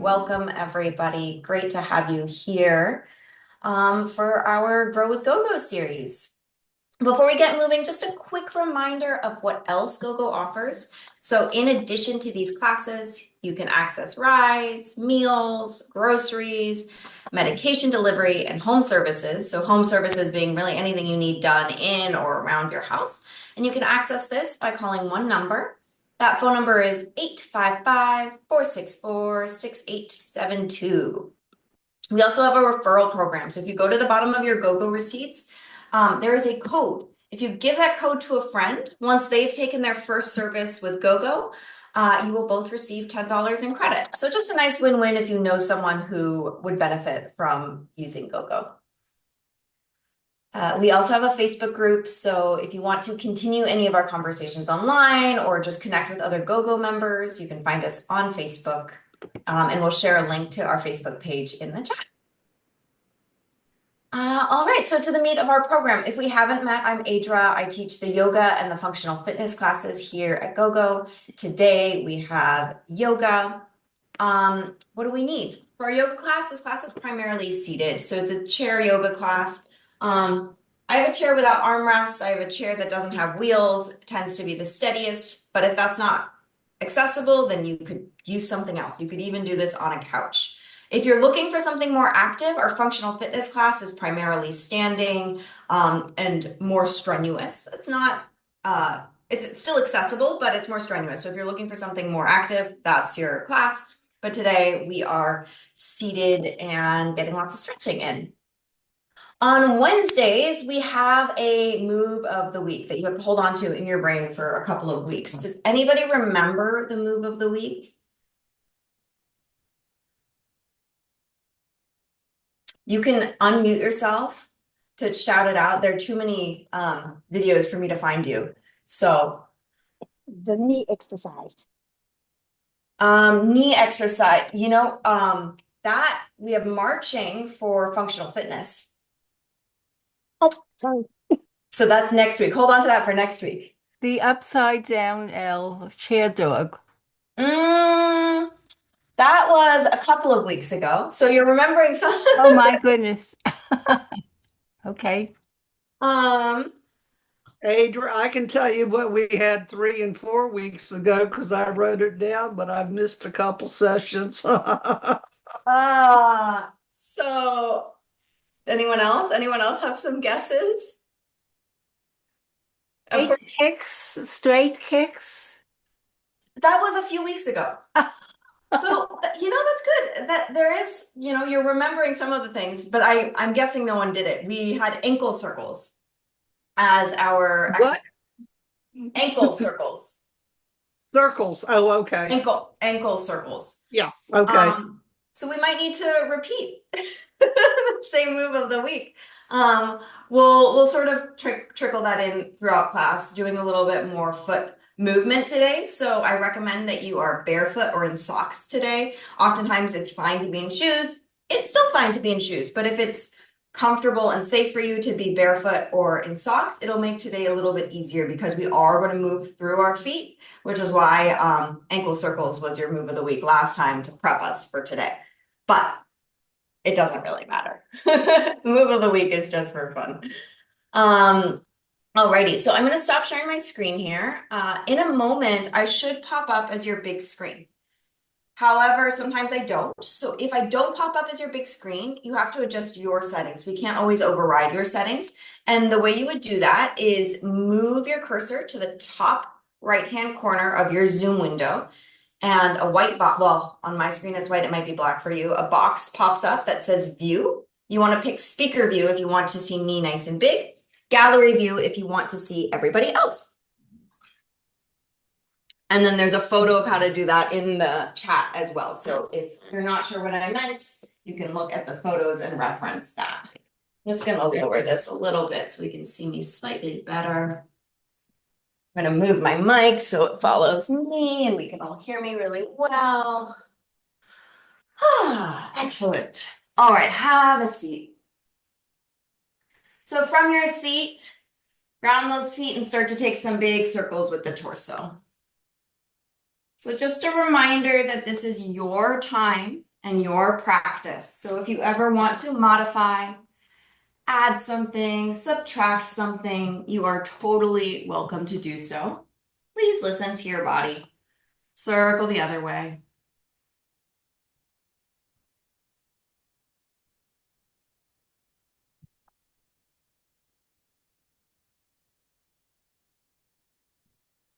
welcome everybody. Great to have you here for our Grow with GoGo series. Before we get moving, just a quick reminder of what else GoGo offers. So in addition to these classes, you can access rides, meals, groceries, medication delivery, and home services. So home services being really anything you need done in or around your house. And you can access this by calling one number. That phone number is 855-464-6872. We also have a referral program. So if you go to the bottom of your GoGo receipts, there is a code. If you give that code to a friend, once they've taken their first service with GoGo, you will both receive $10 in credit. So just a nice win-win if you know someone who would benefit from using GoGo. We also have a Facebook group, so if you want to continue any of our conversations online or just connect with other GoGo members, you can find us on Facebook, and we'll share a link to our Facebook page in the chat. All right, so to the meat of our program. If we haven't met, I'm Aedra. I teach the yoga and the functional fitness classes here at GoGo. Today we have yoga. What do we need? For our yoga class, this class is primarily seated, so it's a chair yoga class. I have a chair without armrests. I have a chair that doesn't have wheels. It tends to be the steadiest, but if that's not accessible, then you could use something else. You could even do this on a couch. If you're looking for something more active, our functional fitness class is primarily standing and more strenuous. It's not, it's still accessible, but it's more strenuous. So if you're looking for something more active, that's your class. But today we are seated and getting lots of stretching in. On Wednesdays, we have a move of the week that you have to hold on to in your brain for a couple of weeks. Does anybody remember the move of the week? You can unmute yourself to shout it out. There are too many videos for me to find you. So the knee exercise. Knee exercise, that we have marching for functional fitness. Oh, sorry. So that's next week. Hold on to that for next week. The upside down L chair dog. That was a couple of weeks ago. So you're remembering some. Oh my goodness. Okay. Aedra, I can tell you what we had 3 and 4 weeks ago because I wrote it down, but I've missed a couple sessions. So anyone else? Anyone else have some guesses? Straight kicks. That was a few weeks ago. So, that's good that there is, you're remembering some of the things, but I'm guessing no one did it. We had ankle circles as our What? ankle circles. Circles. Oh, okay. Ankle circles. Yeah. Okay. So we might need to repeat the same move of the week. We'll sort of trickle that in throughout class, doing a little bit more foot movement today. So I recommend that you are barefoot or in socks today. Oftentimes it's fine to be in shoes. It's still fine to be in shoes, but if it's comfortable and safe for you to be barefoot or in socks, it'll make today a little bit easier because we are going to move through our feet, which is why ankle circles was your move of the week last time to prep us for today. But it doesn't really matter. Move of the week is just for fun. Alrighty, so I'm going to stop sharing my screen here. In a moment, I should pop up as your big screen. However, sometimes I don't. So if I don't pop up as your big screen, you have to adjust your settings. We can't always override your settings. And the way you would do that is move your cursor to the top right-hand corner of your Zoom window. And a white box, well, on my screen it's white, it might be black for you. A box pops up that says view. You want to pick speaker view if you want to see me nice and big. Gallery view if you want to see everybody else. And then there's a photo of how to do that in the chat as well. So if you're not sure what I meant, you can look at the photos and reference that. I'm just going to lower this a little bit so we can see me slightly better. I'm going to move my mic so it follows me and we can all hear me really well. Excellent. All right, have a seat. So from your seat, ground those feet and start to take some big circles with the torso. So just a reminder that this is your time and your practice. So if you ever want to modify, add something, subtract something, you are totally welcome to do so. Please listen to your body. Circle the other way.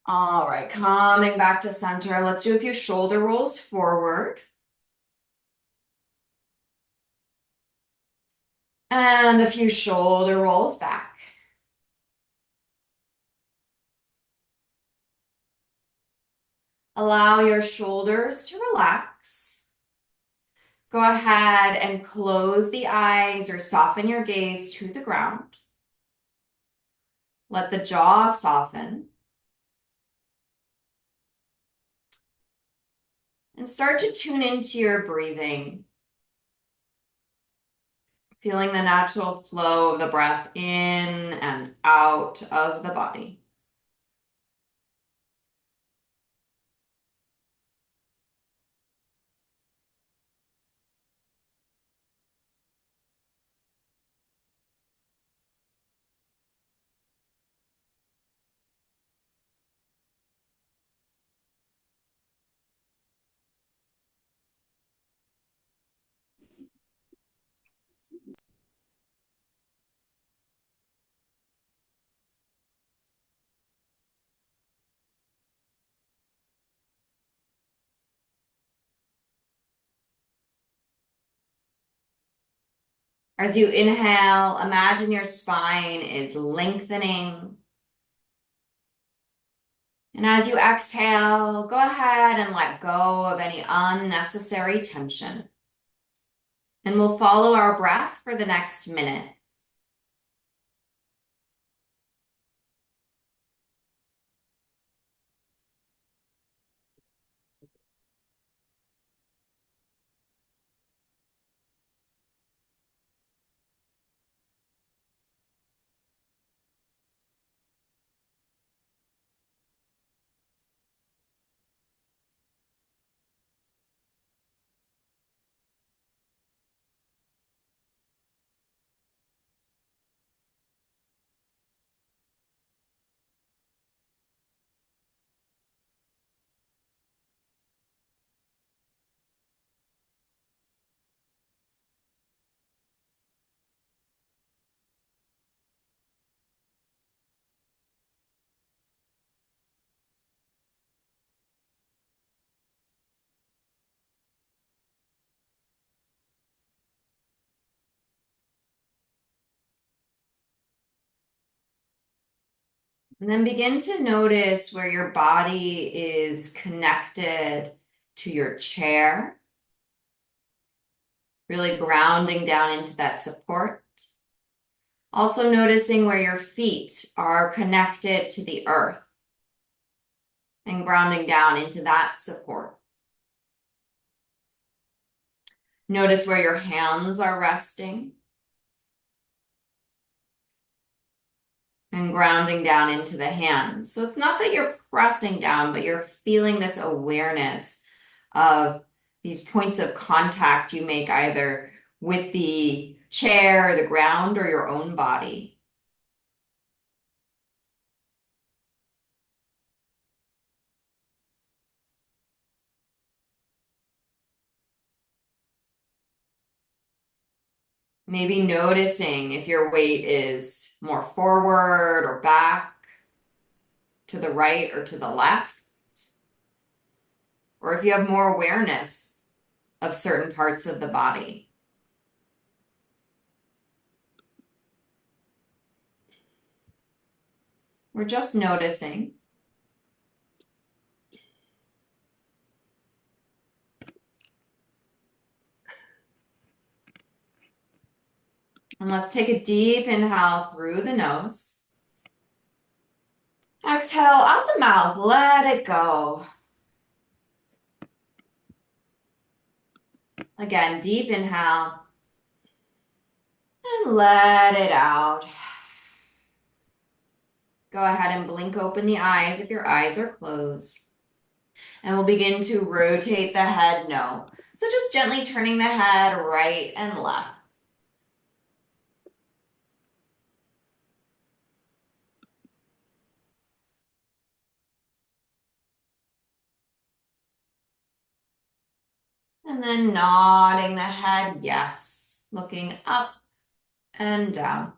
All right, coming back to center. Let's do a few shoulder rolls forward. And a few shoulder rolls back. Allow your shoulders to relax. Go ahead and close the eyes or soften your gaze to the ground. Let the jaw soften. And start to tune into your breathing. Feeling the natural flow of the breath in and out of the body. As you inhale, imagine your spine is lengthening. And as you exhale, go ahead and let go of any unnecessary tension. And we'll follow our breath for the next minute. And then begin to notice where your body is connected to your chair. Really grounding down into that support. Also noticing where your feet are connected to the earth and grounding down into that support. Notice where your hands are resting and grounding down into the hands. So it's not that you're pressing down, but you're feeling this awareness of these points of contact you make either with the chair, the ground, or your own body. Maybe noticing if your weight is more forward or back, to the right or to the left, or if you have more awareness of certain parts of the body. We're just noticing. And let's take a deep inhale through the nose. Exhale out the mouth, let it go. Again, deep inhale. And let it out. Go ahead and blink open the eyes if your eyes are closed. And we'll begin to rotate the head no. So just gently turning the head right and left. And then nodding the head, yes. Looking up and down.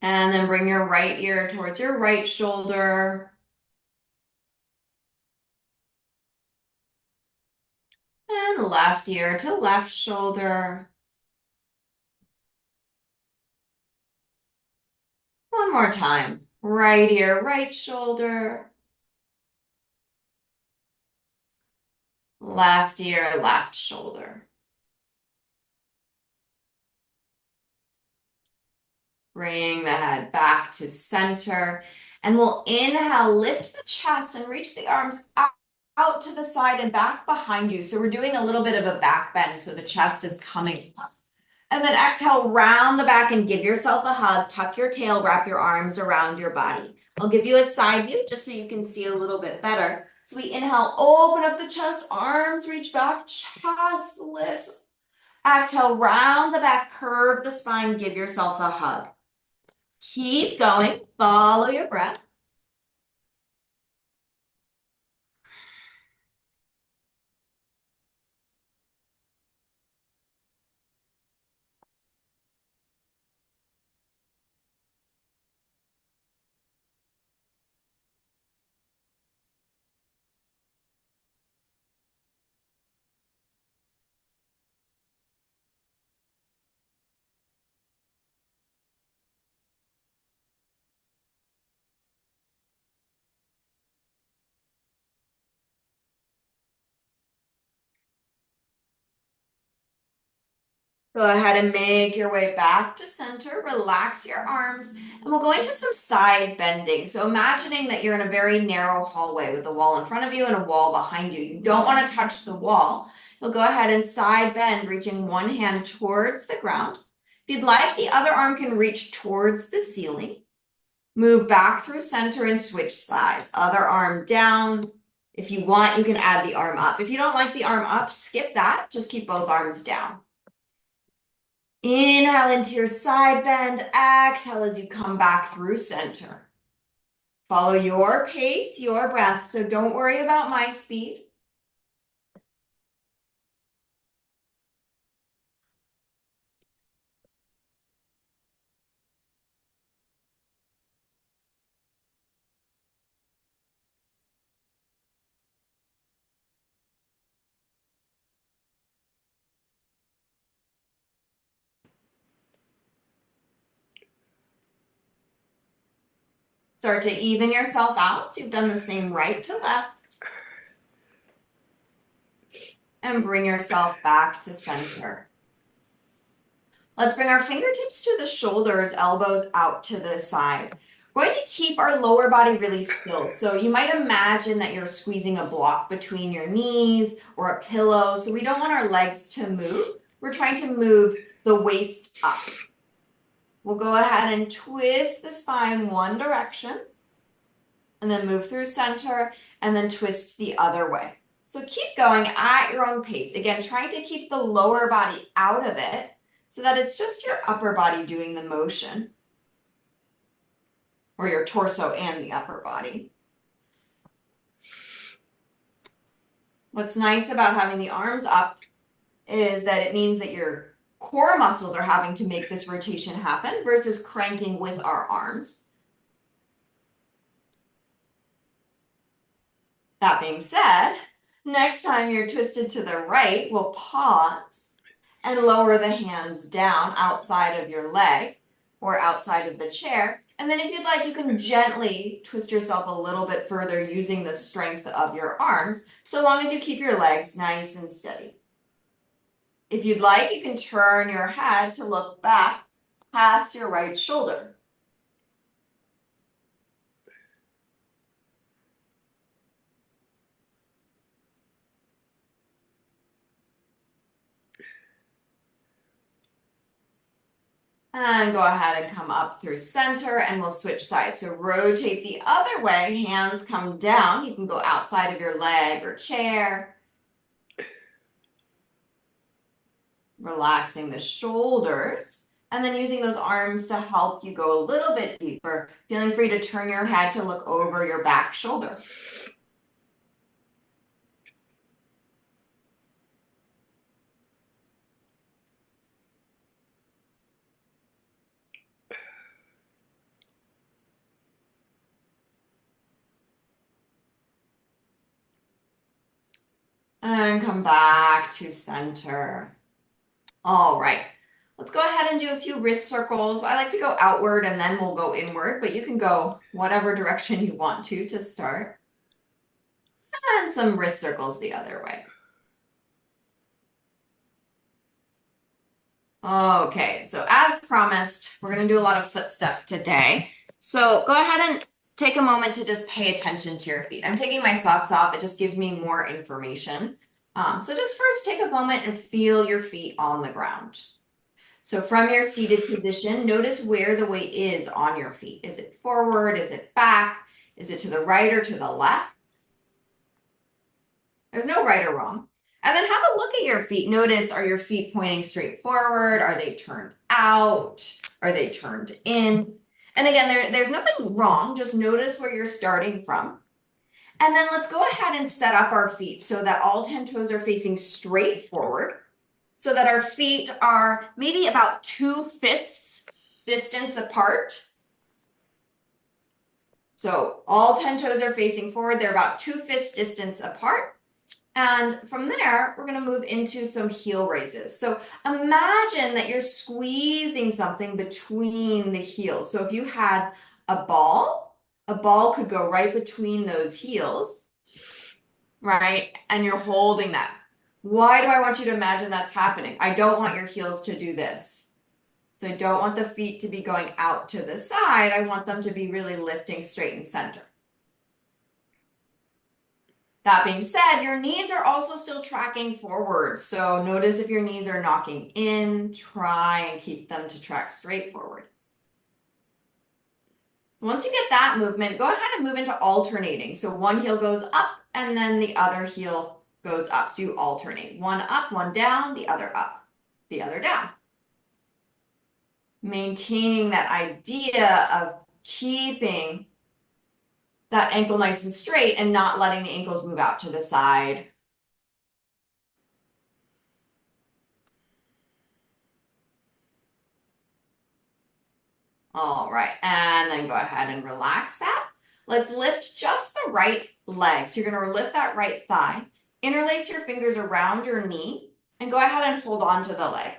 And then bring your right ear towards your right shoulder. And left ear to left shoulder. One more time. Right ear, right shoulder. Left ear, left shoulder. Bring the head back to center. And we'll inhale, lift the chest and reach the arms out to the side and back behind you. So we're doing a little bit of a back bend so the chest is coming up. And then exhale, round the back and give yourself a hug. Tuck your tail, wrap your arms around your body. I'll give you a side view just so you can see a little bit better. So we inhale, open up the chest, arms reach back, chest lifts. Exhale, round the back, curve the spine, give yourself a hug. Keep going, follow your breath. Go ahead and make your way back to center. Relax your arms. And we'll go into some side bending. So imagining that you're in a very narrow hallway with a wall in front of you and a wall behind you. You don't want to touch the wall. You'll go ahead and side bend, reaching one hand towards the ground. If you'd like, the other arm can reach towards the ceiling. Move back through center and switch sides. Other arm down. If you want, you can add the arm up. If you don't like the arm up, skip that. Just keep both arms down. Inhale into your side bend, exhale as you come back through center. Follow your pace, your breath, so don't worry about my speed. Start to even yourself out. So you've done the same right to left. And bring yourself back to center. Let's bring our fingertips to the shoulders, elbows out to the side. We're going to keep our lower body really still. So you might imagine that you're squeezing a block between your knees or a pillow. So we don't want our legs to move. We're trying to move the waist up. We'll go ahead and twist the spine one direction and then move through center and then twist the other way. So keep going at your own pace. Again, trying to keep the lower body out of it so that it's just your upper body doing the motion, or your torso and the upper body. What's nice about having the arms up is that it means that your core muscles are having to make this rotation happen versus cranking with our arms. That being said, next time you're twisted to the right, we'll pause and lower the hands down outside of your leg or outside of the chair. And then if you'd like, you can gently twist yourself a little bit further using the strength of your arms, so long as you keep your legs nice and steady. If you'd like, you can turn your head to look back past your right shoulder. And go ahead and come up through center and we'll switch sides. So rotate the other way, hands come down. You can go outside of your leg or chair. Relaxing the shoulders and then using those arms to help you go a little bit deeper. Feeling free to turn your head to look over your back shoulder. And come back to center. All right, let's go ahead and do a few wrist circles. I like to go outward and then we'll go inward, but you can go whatever direction you want to start. And some wrist circles the other way. Okay, so as promised, we're going to do a lot of foot stuff today. So go ahead and take a moment to just pay attention to your feet. I'm taking my socks off. It just gives me more information. So just first take a moment and feel your feet on the ground. So from your seated position, notice where the weight is on your feet. Is it forward? Is it back? Is it to the right or to the left? There's no right or wrong. And then have a look at your feet. Notice, are your feet pointing straight forward? Are they turned out? Are they turned in? And again, there's nothing wrong. Just notice where you're starting from. And then let's go ahead and set up our feet so that all 10 toes are facing straight forward, so that our feet are maybe about 2 fists distance apart. So all 10 toes are facing forward. They're about 2 fists distance apart. And from there, we're going to move into some heel raises. So imagine that you're squeezing something between the heels. So if you had a ball could go right between those heels, right? And you're holding that. Why do I want you to imagine that's happening? I don't want your heels to do this. So I don't want the feet to be going out to the side. I want them to be really lifting straight and center. That being said, your knees are also still tracking forward. So notice if your knees are knocking in, try and keep them to track straight forward. Once you get that movement, go ahead and move into alternating. So one heel goes up and then the other heel goes up. So you alternate. One up, one down, the other up, the other down. Maintaining that idea of keeping that ankle nice and straight and not letting the ankles move out to the side. All right, and then go ahead and relax that. Let's lift just the right leg. So you're going to lift that right thigh, interlace your fingers around your knee, and go ahead and hold on to the leg.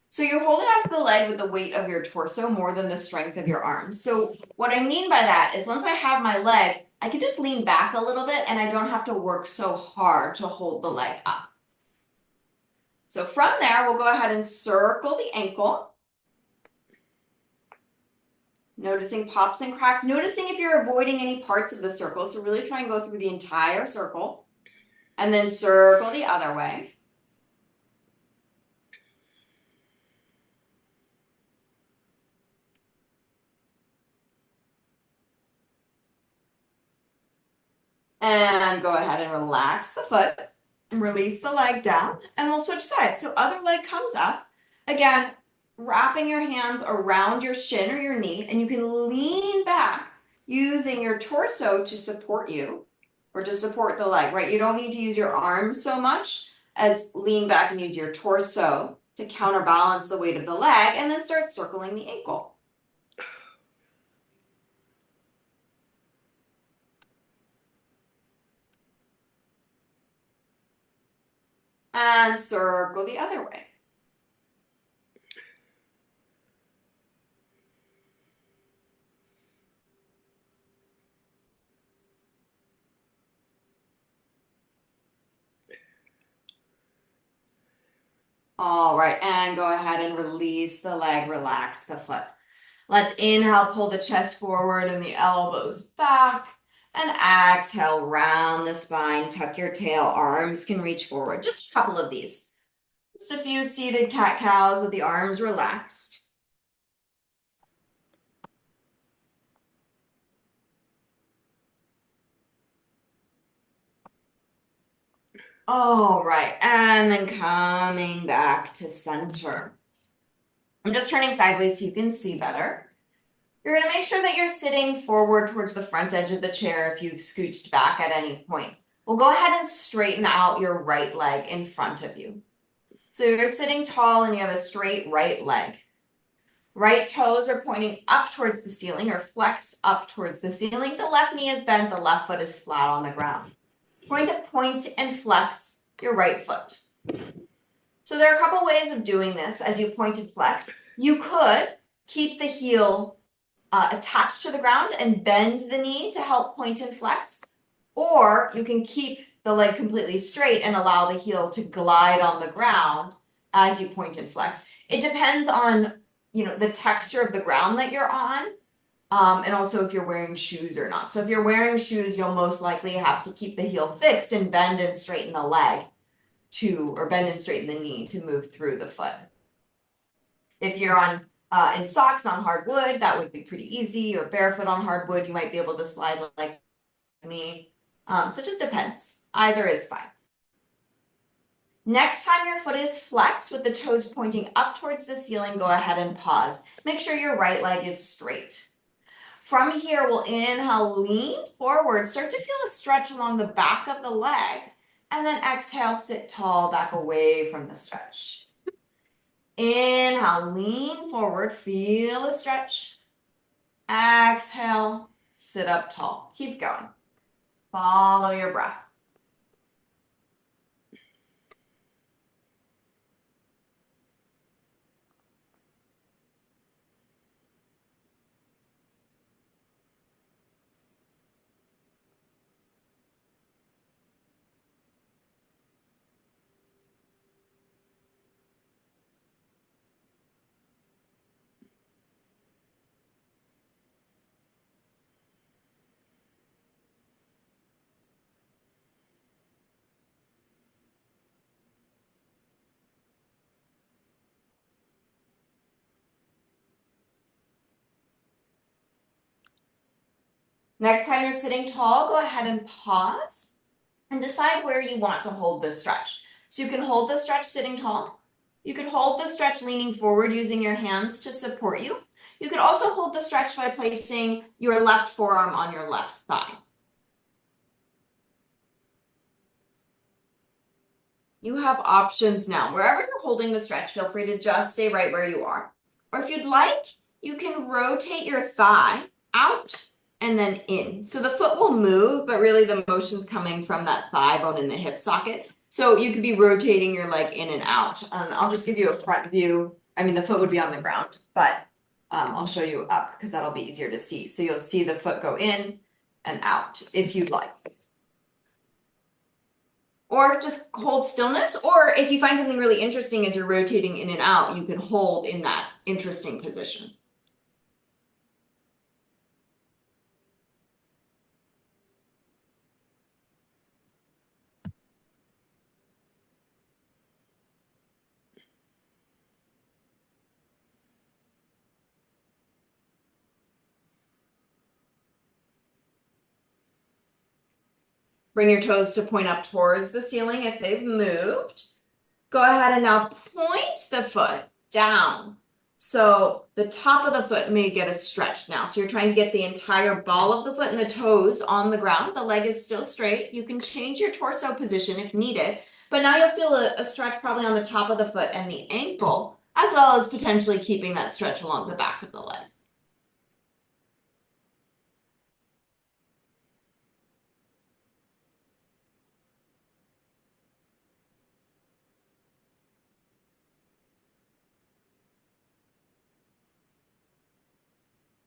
So you're holding onto the leg with the weight of your torso more than the strength of your arms. So what I mean by that is once I have my leg, I can just lean back a little bit and I don't have to work so hard to hold the leg up. So from there, we'll go ahead and circle the ankle. Noticing pops and cracks, noticing if you're avoiding any parts of the circle. So really try and go through the entire circle and then circle the other way. And go ahead and relax the foot and release the leg down and we'll switch sides. So other leg comes up. Again, wrapping your hands around your shin or your knee and you can lean back using your torso to support you or to support the leg, right? You don't need to use your arms so much as lean back and use your torso to counterbalance the weight of the leg and then start circling the ankle. And circle the other way. All right, and go ahead and release the leg, relax the foot. Let's inhale, pull the chest forward and the elbows back. And exhale, round the spine, tuck your tail, arms can reach forward. Just a couple of these. Just a few seated cat-cows with the arms relaxed. All right, and then coming back to center. I'm just turning sideways so you can see better. You're gonna make sure that you're sitting forward towards the front edge of the chair if you've scooched back at any point. Well, go ahead and straighten out your right leg in front of you. So you're sitting tall and you have a straight right leg. Right toes are pointing up towards the ceiling or flexed up towards the ceiling. The left knee is bent, the left foot is flat on the ground. We're going to point and flex your right foot. So there are a couple ways of doing this as you point and flex. You could keep the heel attached to the ground and bend the knee to help point and flex, or you can keep the leg completely straight and allow the heel to glide on the ground as you point and flex. It depends on, the texture of the ground that you're on, and also if you're wearing shoes or not. So if you're wearing shoes, you'll most likely have to keep the heel fixed and bend and straighten the leg or bend and straighten the knee to move through the foot. If you're in socks on hardwood, that would be pretty easy, or barefoot on hardwood, you might be able to slide like me. So it just depends. Either is fine. Next time your foot is flexed with the toes pointing up towards the ceiling, go ahead and pause. Make sure your right leg is straight. From here, we'll inhale, lean forward, start to feel a stretch along the back of the leg, and then exhale, sit tall, back away from the stretch. Inhale, lean forward, feel a stretch. Exhale, sit up tall. Keep going. Follow your breath. Next time you're sitting tall, go ahead and pause and decide where you want to hold the stretch. So you can hold the stretch sitting tall. You can hold the stretch leaning forward using your hands to support you. You can also hold the stretch by placing your left forearm on your left thigh. You have options now. Wherever you're holding the stretch, feel free to just stay right where you are. Or if you'd like, you can rotate your thigh out and then in. So the foot will move, but really the motion's coming from that thigh bone in the hip socket. So you could be rotating your leg in and out. I'll just give you a front view. I mean, the foot would be on the ground, but I'll show you up because that'll be easier to see. So you'll see the foot go in and out if you'd like. Or just hold stillness, or if you find something really interesting as you're rotating in and out, you can hold in that interesting position. Bring your toes to point up towards the ceiling if they've moved. Go ahead and now point the foot down. So the top of the foot may get a stretch now. So you're trying to get the entire ball of the foot and the toes on the ground. The leg is still straight. You can change your torso position if needed. But now you'll feel a stretch probably on the top of the foot and the ankle, as well as potentially keeping that stretch along the back of the leg.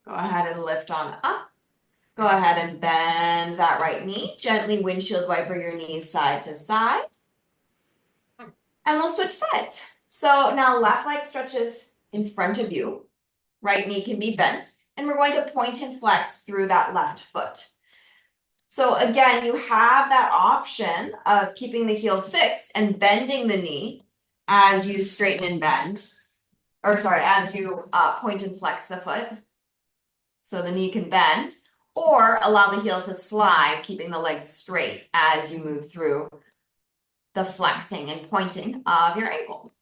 Go ahead and lift on up. Go ahead and bend that right knee. Gently windshield wiper your knees side to side. And we'll switch sides. So now left leg stretches in front of you. Right knee can be bent. And we're going to point and flex through that left foot. So again, you have that option of keeping the heel fixed and bending the knee as you straighten and bend. As you point and flex the foot. So the knee can bend, or allow the heel to slide, keeping the legs straight as you move through the flexing and pointing of your ankle.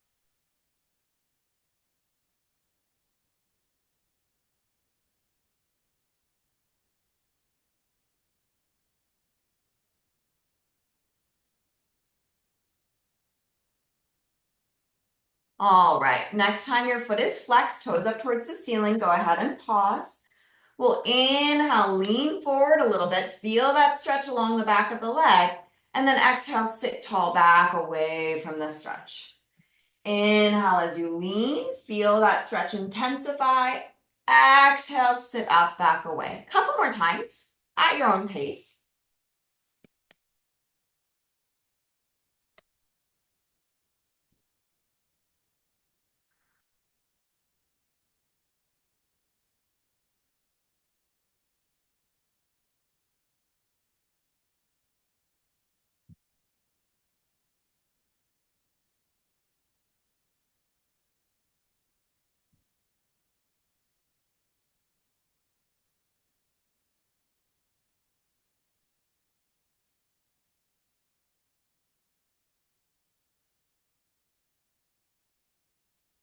All right, next time your foot is flexed, toes up towards the ceiling, go ahead and pause. We'll inhale, lean forward a little bit, feel that stretch along the back of the leg, and then exhale, sit tall back away from the stretch. Inhale as you lean, feel that stretch intensify. Exhale, sit up, back away. A couple more times at your own pace.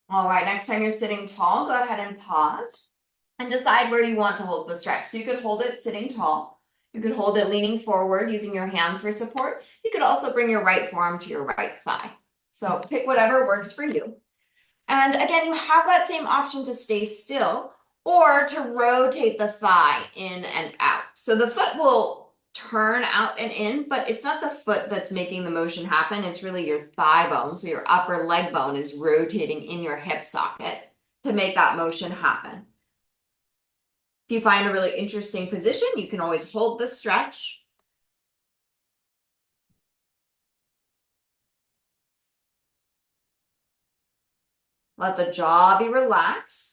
All right, next time you're sitting tall, go ahead and pause and decide where you want to hold the stretch. So you could hold it sitting tall. You could hold it leaning forward using your hands for support. You could also bring your right forearm to your right thigh. So pick whatever works for you. And again, you have that same option to stay still or to rotate the thigh in and out. So the foot will turn out and in, but it's not the foot that's making the motion happen. It's really your thigh bone. So your upper leg bone is rotating in your hip socket to make that motion happen. If you find a really interesting position, you can always hold the stretch. Let the jaw be relaxed.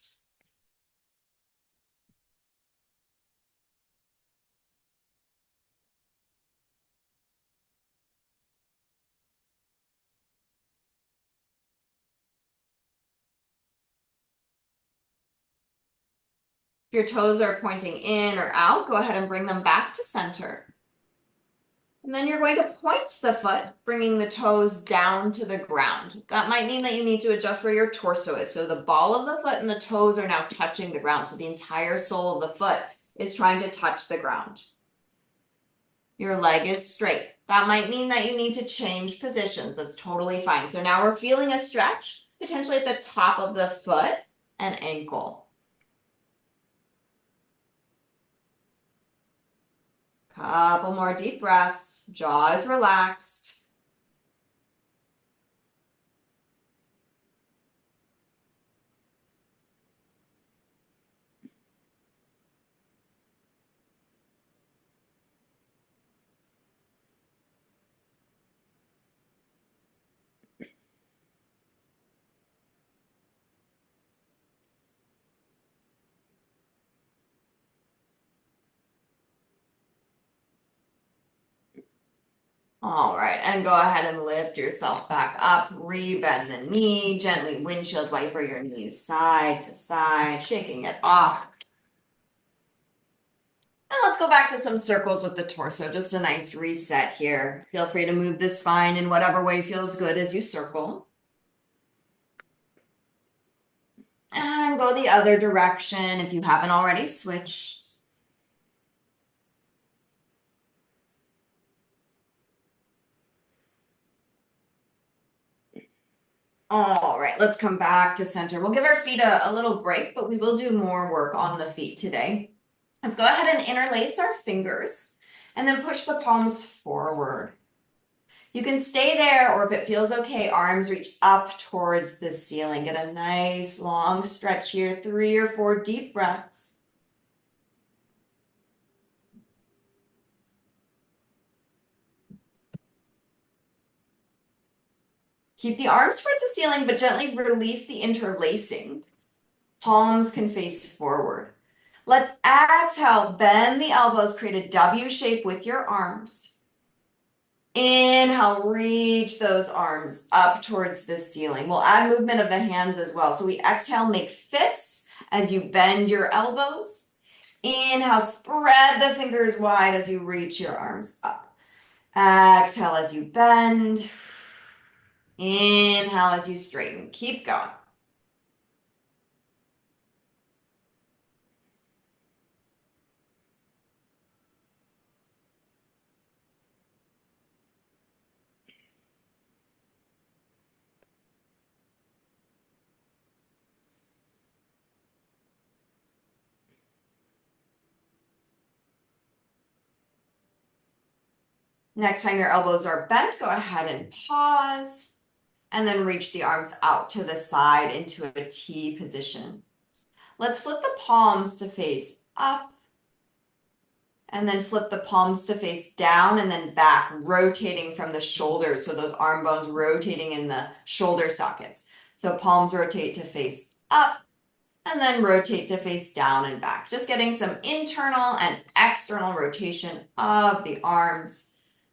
If your toes are pointing in or out, go ahead and bring them back to center. And then you're going to point the foot, bringing the toes down to the ground. That might mean that you need to adjust where your torso is. So the ball of the foot and the toes are now touching the ground. So the entire sole of the foot is trying to touch the ground. Your leg is straight. That might mean that you need to change positions. That's totally fine. So now we're feeling a stretch, potentially at the top of the foot and ankle. Couple more deep breaths. Jaw is relaxed. All right, and go ahead and lift yourself back up, re-bend the knee, gently windshield wiper your knees side to side, shaking it off. And let's go back to some circles with the torso, just a nice reset here. Feel free to move the spine in whatever way feels good as you circle. And go the other direction if you haven't already switched. All right, let's come back to center. We'll give our feet a little break, but we will do more work on the feet today. Let's go ahead and interlace our fingers and then push the palms forward. You can stay there, or if it feels okay, arms reach up towards the ceiling. Get a nice long stretch here, 3 or 4 deep breaths. Keep the arms towards the ceiling, but gently release the interlacing. Palms can face forward. Let's exhale, bend the elbows, create a W shape with your arms. Inhale, reach those arms up towards the ceiling. We'll add movement of the hands as well. So we exhale, make fists as you bend your elbows. Inhale, spread the fingers wide as you reach your arms up. Exhale as you bend. Inhale as you straighten. Keep going. Next time your elbows are bent, go ahead and pause and then reach the arms out to the side into a T position. Let's flip the palms to face up and then flip the palms to face down and then back, rotating from the shoulders. So those arm bones rotating in the shoulder sockets. So palms rotate to face up and then rotate to face down and back. Just getting some internal and external rotation of the arms.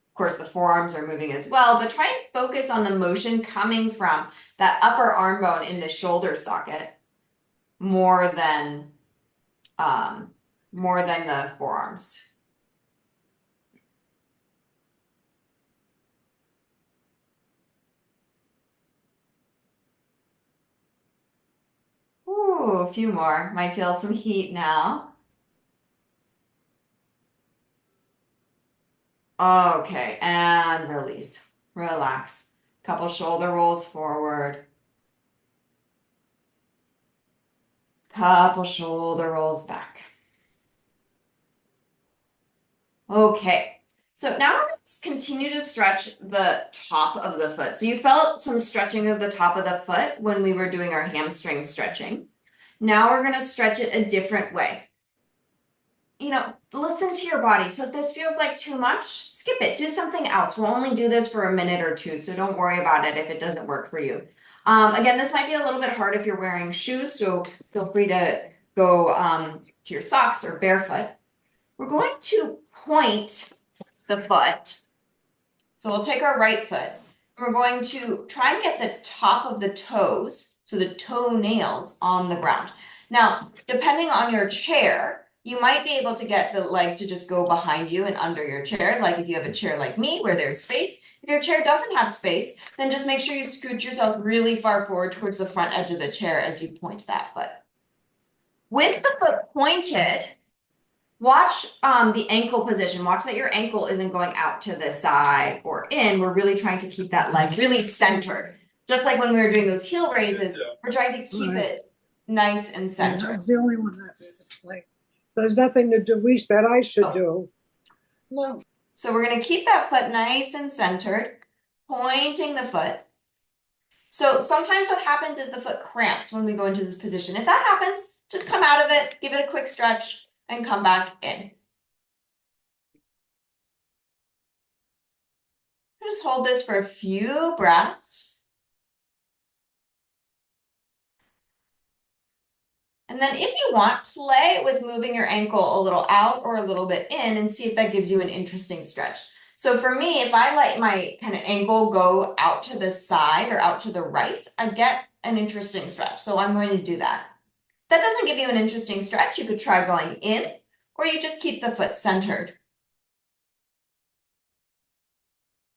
Of course, the forearms are moving as well, but try and focus on the motion coming from that upper arm bone in the shoulder socket more than the forearms. Ooh, a few more. Might feel some heat now. Okay, and release. Relax. Couple shoulder rolls forward. Couple shoulder rolls back. Okay, so now we're going to continue to stretch the top of the foot. So you felt some stretching of the top of the foot when we were doing our hamstring stretching. Now we're going to stretch it a different way. You know, listen to your body. So if this feels like too much, skip it. Do something else. We'll only do this for a minute or two, so don't worry about it if it doesn't work for you. Again, this might be a little bit hard if you're wearing shoes, so feel free to go to your socks or barefoot. We're going to point the foot. So we'll take our right foot. We're going to try and get the top of the toes, so the toenails on the ground. Now, depending on your chair, you might be able to get the leg to just go behind you and under your chair, like if you have a chair like me where there's space. If your chair doesn't have space, then just make sure you scoot yourself really far forward towards the front edge of the chair as you point that foot. With the foot pointed, watch the ankle position. Watch that your ankle isn't going out to the side or in. We're really trying to keep that leg really centered. Just like when we were doing those heel raises, we're trying to keep it nice and Yeah, I centered. was the only one that like. There's nothing to do that I should do. No. So we're going to keep that foot nice and centered, pointing the foot. So sometimes what happens is the foot cramps when we go into this position. If that happens, just come out of it, give it a quick stretch, and come back in. Just hold this for a few breaths. And then if you want, play with moving your ankle a little out or a little bit in and see if that gives you an interesting stretch. So for me, if I let my kind of ankle go out to the side or out to the right, I get an interesting stretch. So I'm going to do that. If that doesn't give you an interesting stretch, you could try going in, or you just keep the foot centered.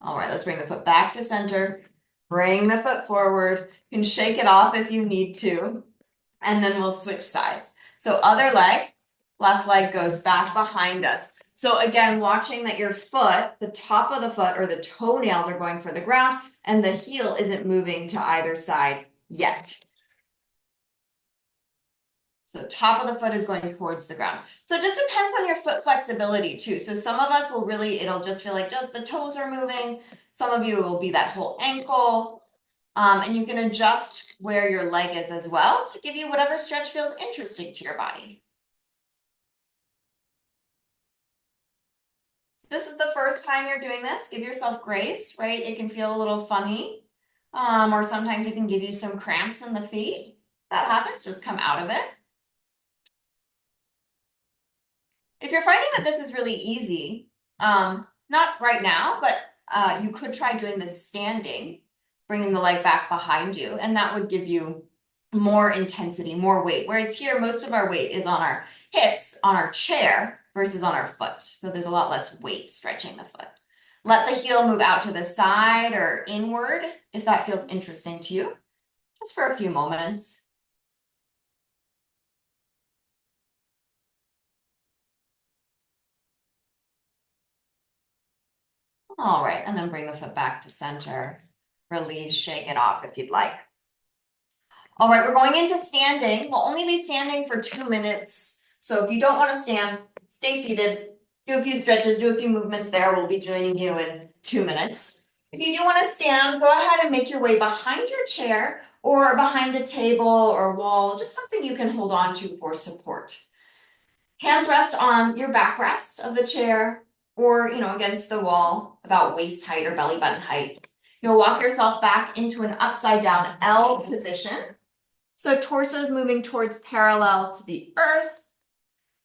All right, let's bring the foot back to center. Bring the foot forward. You can shake it off if you need to. And then we'll switch sides. So other leg, left leg goes back behind us. So again, watching that your foot, the top of the foot or the toenails are going for the ground and the heel isn't moving to either side yet. So top of the foot is going towards the ground. So it just depends on your foot flexibility too. So some of us will really, it'll just feel like just the toes are moving. Some of you will be that whole ankle. And you can adjust where your leg is as well to give you whatever stretch feels interesting to your body. This is the first time you're doing this. Give yourself grace, right? It can feel a little funny. Or sometimes it can give you some cramps in the feet. That happens, just come out of it. If you're finding that this is really easy, not right now, but you could try doing this standing, bringing the leg back behind you, and that would give you more intensity, more weight. Whereas here, most of our weight is on our hips, on our chair, versus on our foot. So there's a lot less weight stretching the foot. Let the heel move out to the side or inward if that feels interesting to you, just for a few moments. All right, and then bring the foot back to center. Release, shake it off if you'd like. All right, we're going into standing. We'll only be standing for 2 minutes. So if you don't want to stand, stay seated, do a few stretches, do a few movements there. We'll be joining you in 2 minutes. If you do want to stand, go ahead and make your way behind your chair or behind a table or wall, just something you can hold on to for support. Hands rest on your backrest of the chair or, against the wall, about waist height or belly button height. You'll walk yourself back into an upside down L position. So torso's moving towards parallel to the earth.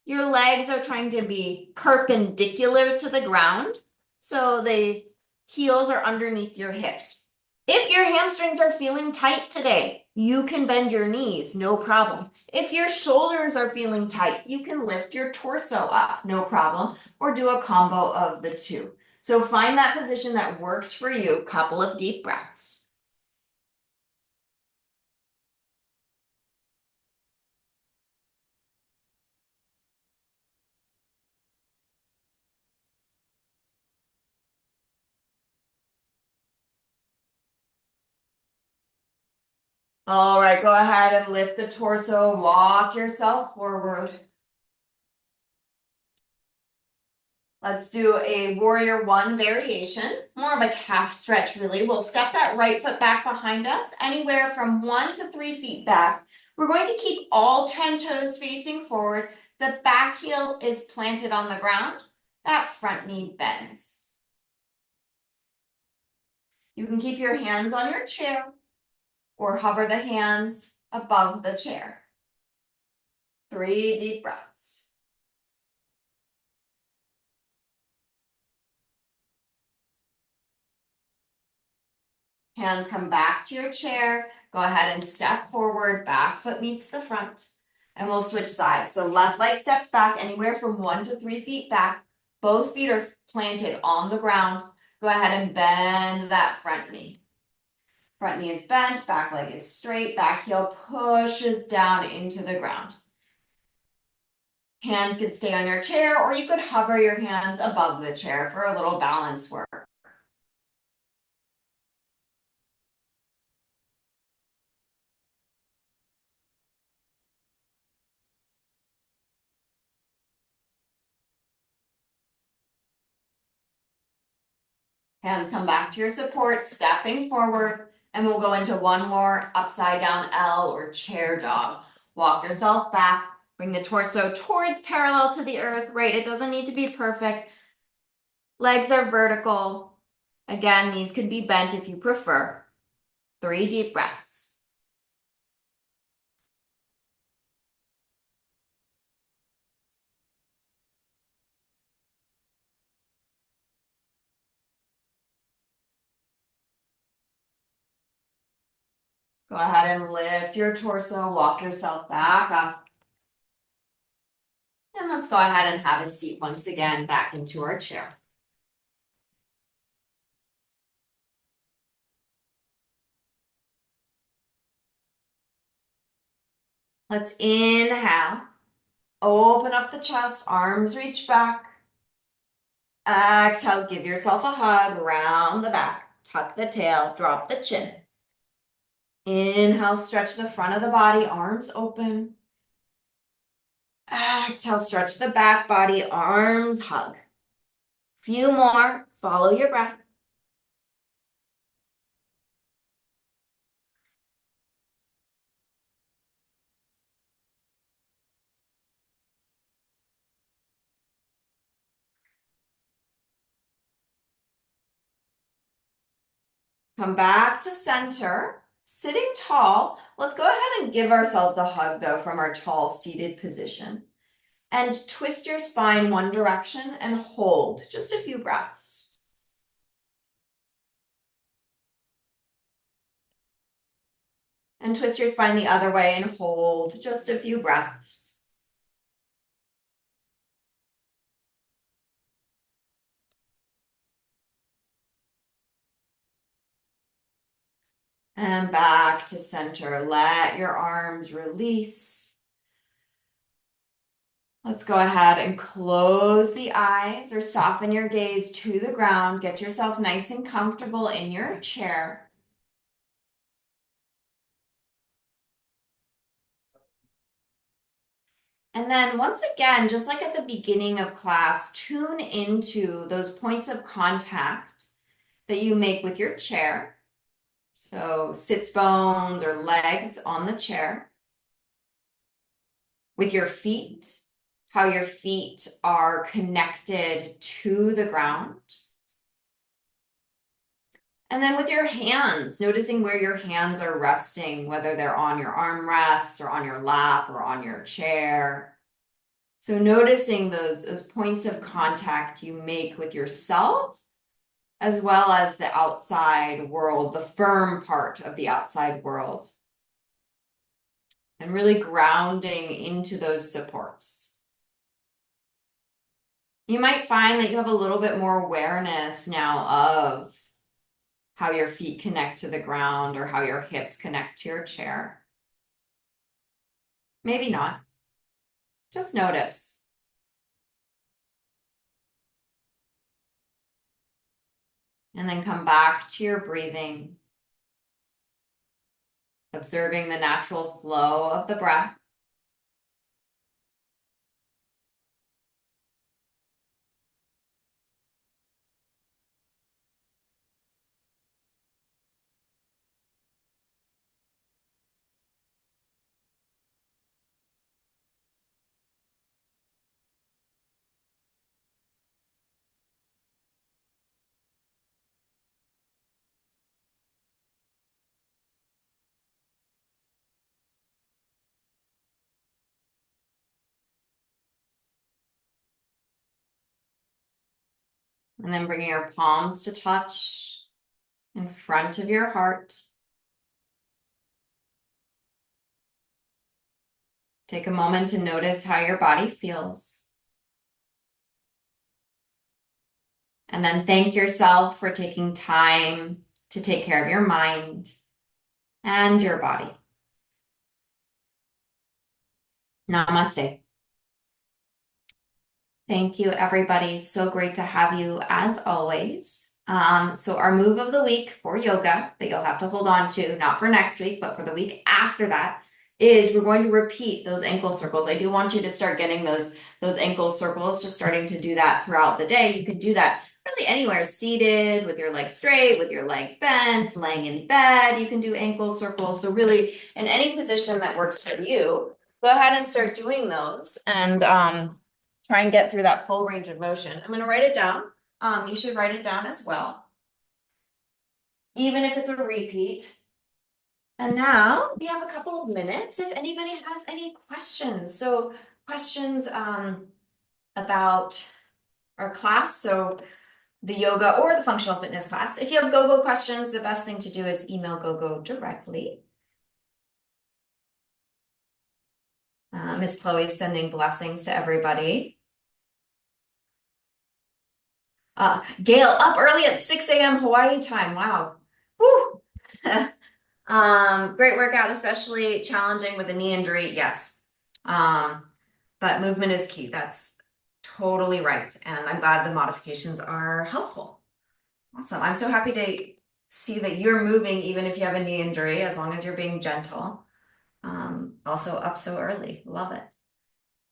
Your legs are trying to be perpendicular to the ground. So the heels are underneath your hips. If your hamstrings are feeling tight today, you can bend your knees, no problem. If your shoulders are feeling tight, you can lift your torso up, no problem, or do a combo of the two. So find that position that works for you. Couple of deep breaths. All right, go ahead and lift the torso, walk yourself forward. Let's do a warrior one variation, more of a calf stretch really. We'll step that right foot back behind us, anywhere from 1 to 3 feet back. We're going to keep all 10 toes facing forward. The back heel is planted on the ground. That front knee bends. You can keep your hands on your chair or hover the hands above the chair. 3 deep breaths. Hands come back to your chair. Go ahead and step forward. Back foot meets the front. And we'll switch sides. So left leg steps back anywhere from 1 to 3 feet back. Both feet are planted on the ground. Go ahead and bend that front knee. Front knee is bent, back leg is straight, back heel pushes down into the ground. Hands could stay on your chair, or you could hover your hands above the chair for a little balance work. Hands come back to your support, stepping forward, and we'll go into one more upside down L or chair dog. Walk yourself back, bring the torso towards parallel to the earth, right? It doesn't need to be perfect. Legs are vertical. Again, knees could be bent if you prefer. 3 deep breaths. Go ahead and lift your torso, walk yourself back up. And let's go ahead and have a seat once again back into our chair. Let's inhale. Open up the chest, arms reach back. Exhale, give yourself a hug, round the back. Tuck the tail, drop the chin. Inhale, stretch the front of the body, arms open. Exhale, stretch the back body, arms hug. Few more, follow your breath. Come back to center, sitting tall. Let's go ahead and give ourselves a hug though from our tall seated position. And twist your spine one direction and hold just a few breaths. And twist your spine the other way and hold just a few breaths. And back to center. Let your arms release. Let's go ahead and close the eyes or soften your gaze to the ground. Get yourself nice and comfortable in your chair. And then once again, just like at the beginning of class, tune into those points of contact that you make with your chair. So sits bones or legs on the chair. With your feet, how your feet are connected to the ground. And then with your hands, noticing where your hands are resting, whether they're on your armrests or on your lap or on your chair. So noticing those points of contact you make with yourself, as well as the outside world, the firm part of the outside world. And really grounding into those supports. You might find that you have a little bit more awareness now of how your feet connect to the ground or how your hips connect to your chair. Maybe not. Just notice. And then come back to your breathing. Observing the natural flow of the breath. And then bringing your palms to touch in front of your heart. Take a moment to notice how your body feels. And then thank yourself for taking time to take care of your mind and your body. Namaste. Thank you, everybody. So great to have you as always. So our move of the week for yoga that you'll have to hold on to, not for next week, but for the week after that, is we're going to repeat those ankle circles. I do want you to start getting those ankle circles, just starting to do that throughout the day. You can do that really anywhere, seated, with your leg straight, with your leg bent, laying in bed, you can do ankle circles. So really, in any position that works for you, go ahead and start doing those and try and get through that full range of motion. I'm going to write it down. You should write it down as well, even if it's a repeat. And now we have a couple of minutes if anybody has any questions. So questions about our class, so the yoga or the functional fitness class. If you have GoGo questions, the best thing to do is email GoGo directly. Miss Chloe's sending blessings to everybody. Gail, up early at 6 a.m. Hawaii time. Wow. Woo. Great workout, especially challenging with a knee injury. Yes. But movement is key. That's totally right. And I'm glad the modifications are helpful. Awesome. I'm so happy to see that you're moving even if you have a knee injury, as long as you're being gentle. Also up so early. Love it.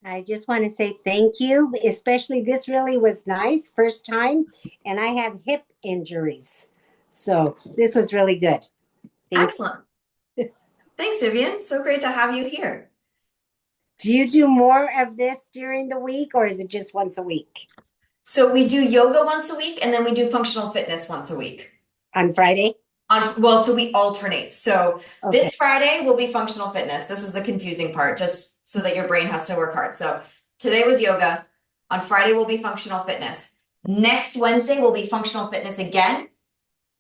I just want to say thank you, especially this really was nice, first time, and I have hip injuries. So this was really good. Excellent. Thanks, Vivian. So great to have you here. Do you do more of this during the week or is it just once a week? So we do yoga once a week and then we do functional fitness once a week. On Friday? So we alternate. So Okay. this Friday will be functional fitness. This is the confusing part, just so that your brain has to work hard. So today was yoga. On Friday will be functional fitness. Next Wednesday will be functional fitness again.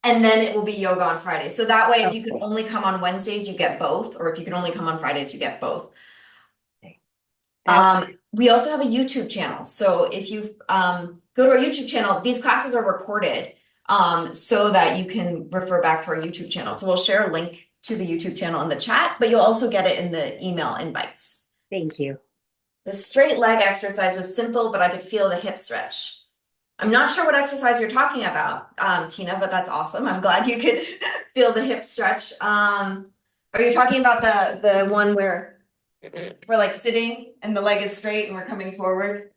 And then it will be yoga on Friday. So that way, if you can only come on Wednesdays, you get both. Or if you can only come on Fridays, you get both. We also have a YouTube channel. So if you go to our YouTube channel, these classes are recorded. so that you can refer back to our YouTube channel. So we'll share a link to the YouTube channel in the chat, but you'll also get it in the email invites. Thank you. The straight leg exercise was simple, but I could feel the hip stretch. I'm not sure what exercise you're talking about, Tina, but that's awesome. I'm glad you could feel the hip stretch. Are you talking about the one where we're like sitting and the leg is straight and we're coming forward?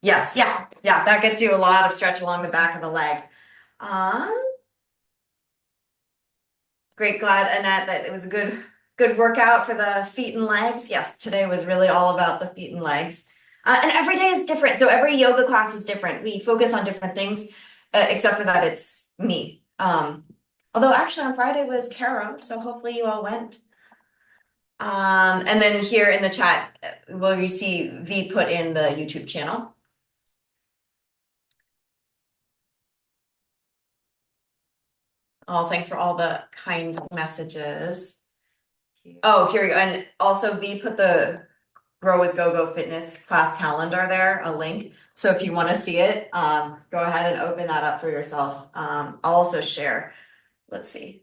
Yes, yeah, that gets you a lot of stretch along the back of the leg. Great, glad, Annette, that it was a good workout for the feet and legs. Yes, today was really all about the feet and legs. And every day is different. So every yoga class is different. We focus on different things, except for that it's me. Although actually on Friday was Kara, so hopefully you all went. And then here in the chat, will you see V put in the YouTube channel? Oh, thanks for all the kind messages. Oh, here we go. And also V put the Grow with GoGo Fitness class calendar there, a link. So if you want to see it, go ahead and open that up for yourself. I'll also share. Let's see.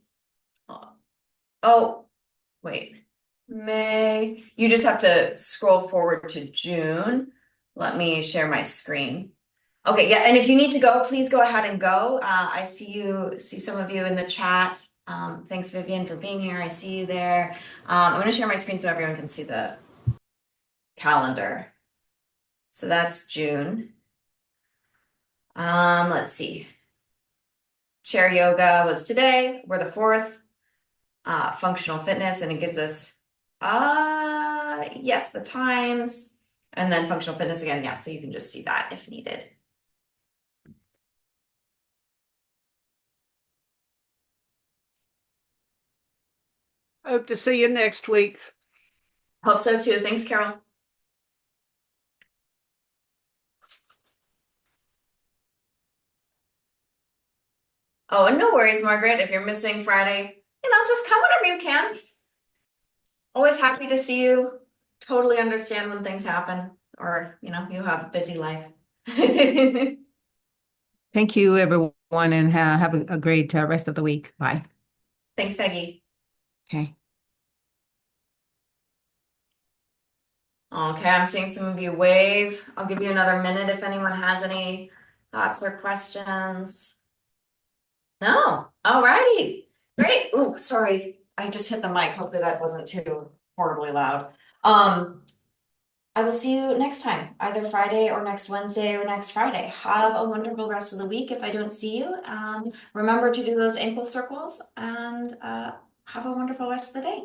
Oh, wait. May. You just have to scroll forward to June. Let me share my screen. Okay, yeah, and if you need to go, please go ahead and go. I see some of you in the chat. Thanks, Vivian, for being here. I see you there. I'm going to share my screen so everyone can see the calendar. So that's June. Let's see. Chair yoga was today. We're the 4th. Functional fitness, and it gives us yes, the times, and then functional fitness again. Yeah, so you can just see that if needed. Hope to see you next week. Hope so too. Thanks, Carol. Oh, and no worries, Margaret, if you're missing Friday, just come whenever you can. Always happy to see you. Totally understand when things happen or, you have a busy life. Thank you, everyone, and have a great rest of the week. Bye. Thanks, Peggy. Okay. Okay, I'm seeing some of you wave. I'll give you another minute if anyone has any thoughts or questions. No, all righty. Great. Oh, sorry. I just hit the mic. Hopefully that wasn't too horribly loud. I will see you next time, either Friday or next Wednesday or next Friday. Have a wonderful rest of the week if I don't see you. Remember to do those ankle circles and have a wonderful rest of the day.